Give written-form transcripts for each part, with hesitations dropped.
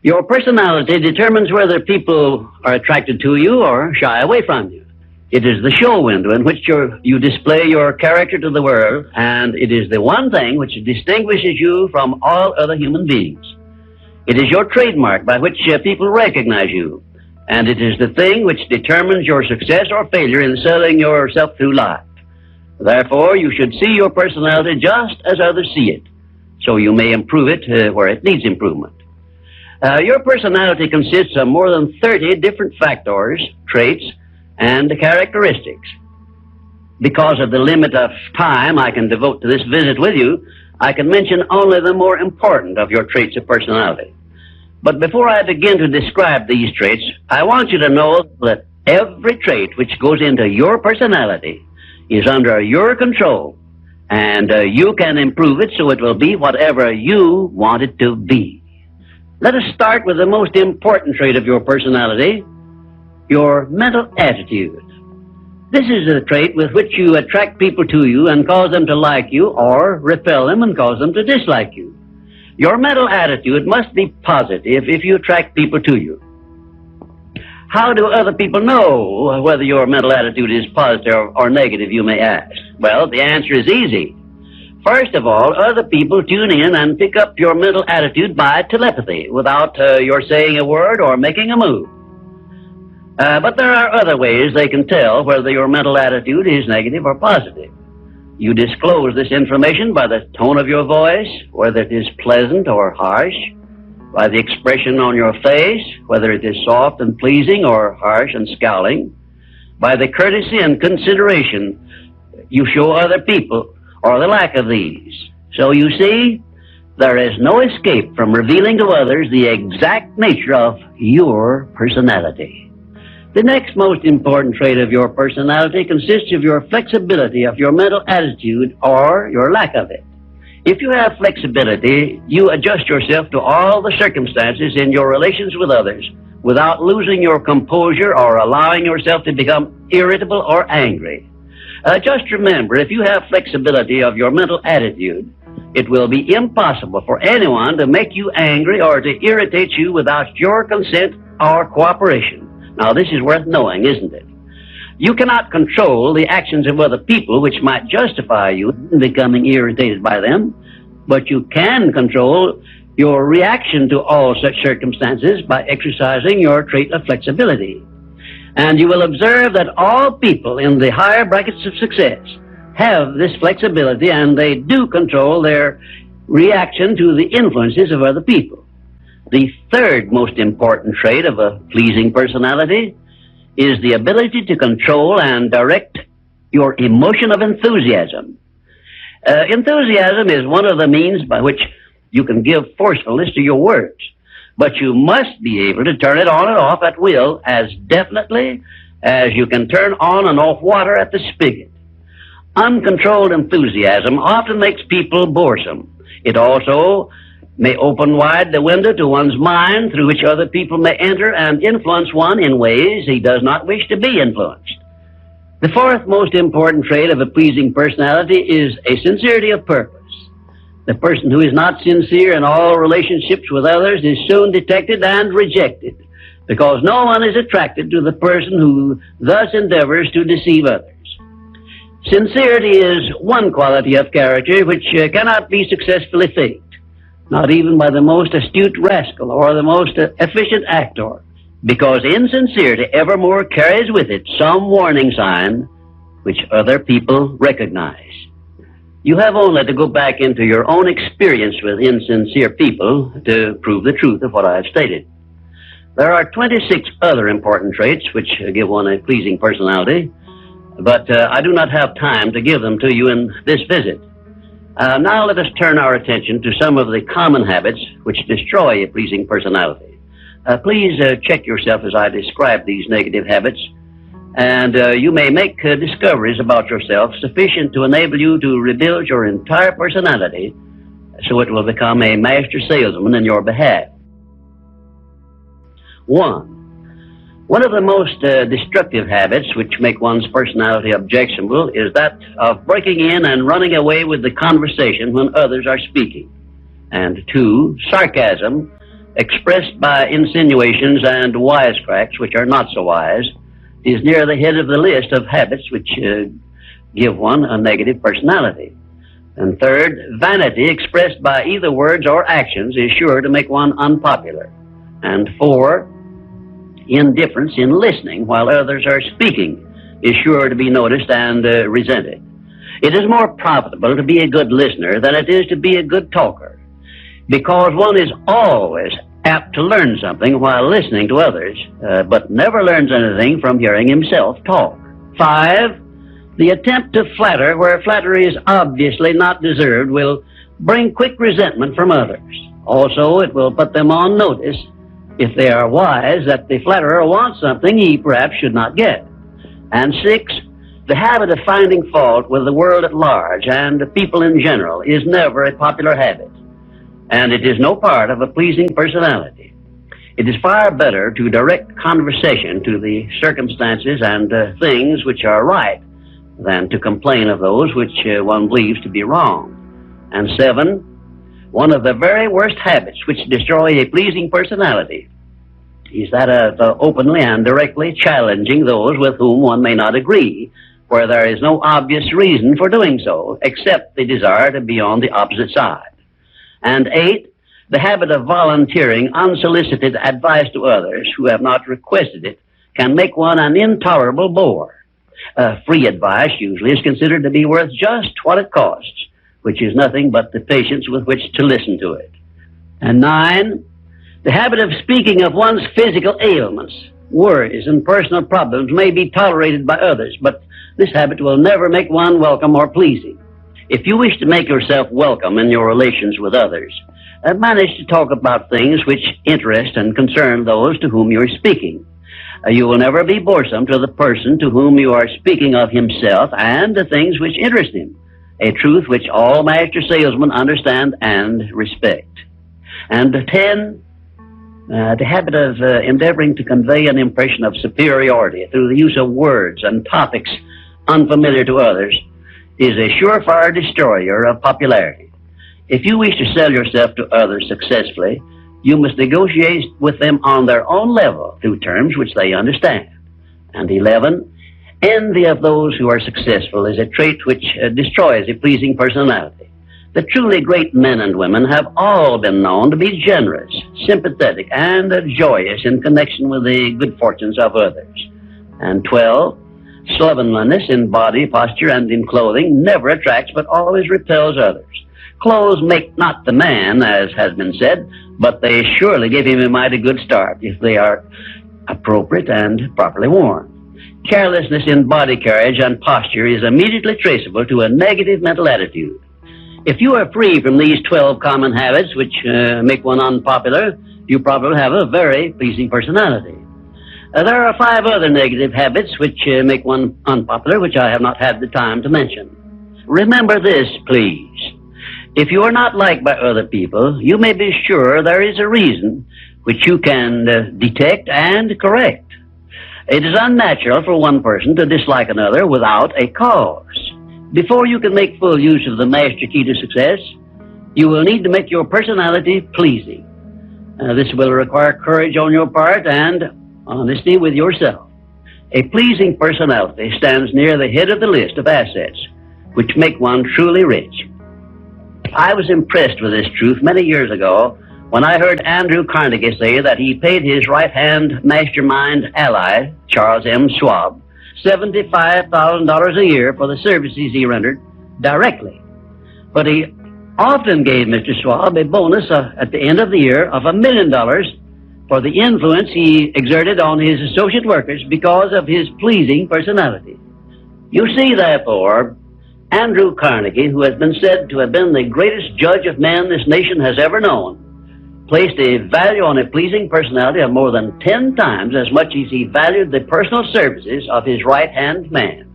Your personality determines whether people are attracted to you or shy away from you. It is the show window in which you display your character to the world, and it is the one thing which distinguishes you from all other human beings. It is your trademark by which people recognize you, and it is the thing which determines your success or failure in selling yourself through life. Therefore, you should see your personality just as others see it, so you may improve it where it needs improvement. Your personality consists of more than 30 different factors, traits, and characteristics. Because of the limit of time I can devote to this visit with you, I can mention only the more important of your traits of personality. But before I begin to describe these traits, I want you to know that every trait which goes into your personality is under your control, and you can improve it so it will be whatever you want it to be. Let us start with the most important trait of your personality, your mental attitude. This is a trait with which you attract people to you and cause them to like you, or repel them and cause them to dislike you. Your mental attitude must be positive if you attract people to you. How do other people know whether your mental attitude is positive or negative, you may ask? Well, the answer is easy. First of all, other people tune in and pick up your mental attitude by telepathy without your saying a word or making a move. But there are other ways they can tell whether your mental attitude is negative or positive. You disclose this information by the tone of your voice, whether it is pleasant or harsh, by the expression on your face, whether it is soft and pleasing or harsh and scowling, by the courtesy and consideration you show other people, or the lack of these. So you see, there is no escape from revealing to others the exact nature of your personality. The next most important trait of your personality consists of your flexibility of your mental attitude or your lack of it. If you have flexibility, you adjust yourself to all the circumstances in your relations with others without losing your composure or allowing yourself to become irritable or angry. Just remember, if you have flexibility of your mental attitude, it will be impossible for anyone to make you angry or to irritate you without your consent or cooperation. Now, this is worth knowing, isn't it? You cannot control the actions of other people, which might justify you in becoming irritated by them, but you can control your reaction to all such circumstances by exercising your trait of flexibility. And you will observe that all people in the higher brackets of success have this flexibility, and they do control their reaction to the influences of other people. The third most important trait of a pleasing personality is the ability to control and direct your emotion of enthusiasm. Enthusiasm is one of the means by which you can give forcefulness to your words, but you must be able to turn it on and off at will as definitely as you can turn on and off water at the spigot. Uncontrolled enthusiasm often makes people boresome. It also may open wide the window to one's mind through which other people may enter and influence one in ways he does not wish to be influenced. The fourth most important trait of a pleasing personality is a sincerity of purpose. The person who is not sincere in all relationships with others is soon detected and rejected, because no one is attracted to the person who thus endeavors to deceive others. Sincerity is one quality of character which cannot be successfully faked, not even by the most astute rascal or the most efficient actor, because insincerity evermore carries with it some warning sign which other people recognize. You have only to go back into your own experience with insincere people to prove the truth of what I have stated. There are 26 other important traits which give one a pleasing personality, but I do not have time to give them to you in this visit. Now let us turn our attention to some of the common habits which destroy a pleasing personality. Please check yourself as I describe these negative habits, and you may make discoveries about yourself sufficient to enable you to rebuild your entire personality so it will become a master salesman in your behalf. 1 of the most destructive habits which make one's personality objectionable is that of breaking in and running away with the conversation when others are speaking. And 2, sarcasm expressed by insinuations and wisecracks which are not so wise, is near the head of the list of habits which give one a negative personality. And third, vanity expressed by either words or actions is sure to make one unpopular. And four, indifference in listening while others are speaking is sure to be noticed and resented. It is more profitable to be a good listener than it is to be a good talker, because one is always apt to learn something while listening to others, but never learns anything from hearing himself talk. 5, the attempt to flatter where flattery is obviously not deserved will bring quick resentment from others. Also, it will put them on notice, if they are wise, that the flatterer wants something he perhaps should not get. And 6, the habit of finding fault with the world at large and people in general is never a popular habit, and it is no part of a pleasing personality. It is far better to direct conversation to the circumstances and things which are right than to complain of those which one believes to be wrong. And 7, one of the very worst habits which destroy a pleasing personality is that of openly and directly challenging those with whom one may not agree, where there is no obvious reason for doing so, except the desire to be on the opposite side. And 8, the habit of volunteering unsolicited advice to others who have not requested it can make one an intolerable bore. Free advice usually is considered to be worth just what it costs, which is nothing but the patience with which to listen to it. And 9, the habit of speaking of one's physical ailments, worries, and personal problems may be tolerated by others, but this habit will never make one welcome or pleasing. If you wish to make yourself welcome in your relations with others, manage to talk about things which interest and concern those to whom you are speaking. You will never be boresome to the person to whom you are speaking of himself and the things which interest him, a truth which all master salesmen understand and respect. And 10, the habit of endeavoring to convey an impression of superiority through the use of words and topics unfamiliar to others is a surefire destroyer of popularity. If you wish to sell yourself to others successfully, you must negotiate with them on their own level through terms which they understand. And 11, envy of those who are successful is a trait which destroys a pleasing personality. The truly great men and women have all been known to be generous, sympathetic, and joyous in connection with the good fortunes of others. And 12, slovenliness in body, posture, and in clothing never attracts but always repels others. Clothes make not the man, as has been said, but they surely give him a mighty good start if they are appropriate and properly worn. Carelessness in body carriage and posture is immediately traceable to a negative mental attitude. If you are free from these 12 common habits which make one unpopular, you probably have a very pleasing personality. There are 5 other negative habits which make one unpopular, which I have not had the time to mention. Remember this, please. If you are not liked by other people, you may be sure there is a reason which you can detect and correct. It is unnatural for one person to dislike another without a cause. Before you can make full use of the master key to success, you will need to make your personality pleasing. This will require courage on your part and honesty with yourself. A pleasing personality stands near the head of the list of assets which make one truly rich. I was impressed with this truth many years ago when I heard Andrew Carnegie say that he paid his right-hand mastermind ally, Charles M. Schwab, $75,000 a year for the services he rendered directly. But he often gave Mr. Schwab a bonus at the end of the year of $1 million for the influence he exerted on his associate workers because of his pleasing personality. You see, therefore, Andrew Carnegie, who has been said to have been the greatest judge of men this nation has ever known, placed a value on a pleasing personality of more than 10 times as much as he valued the personal services of his right-hand man.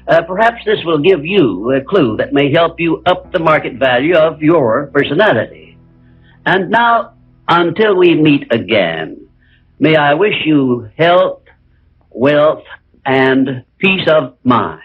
Perhaps this will give you a clue that may help you up the market value of your personality. And now, until we meet again, may I wish you health, wealth, and peace of mind.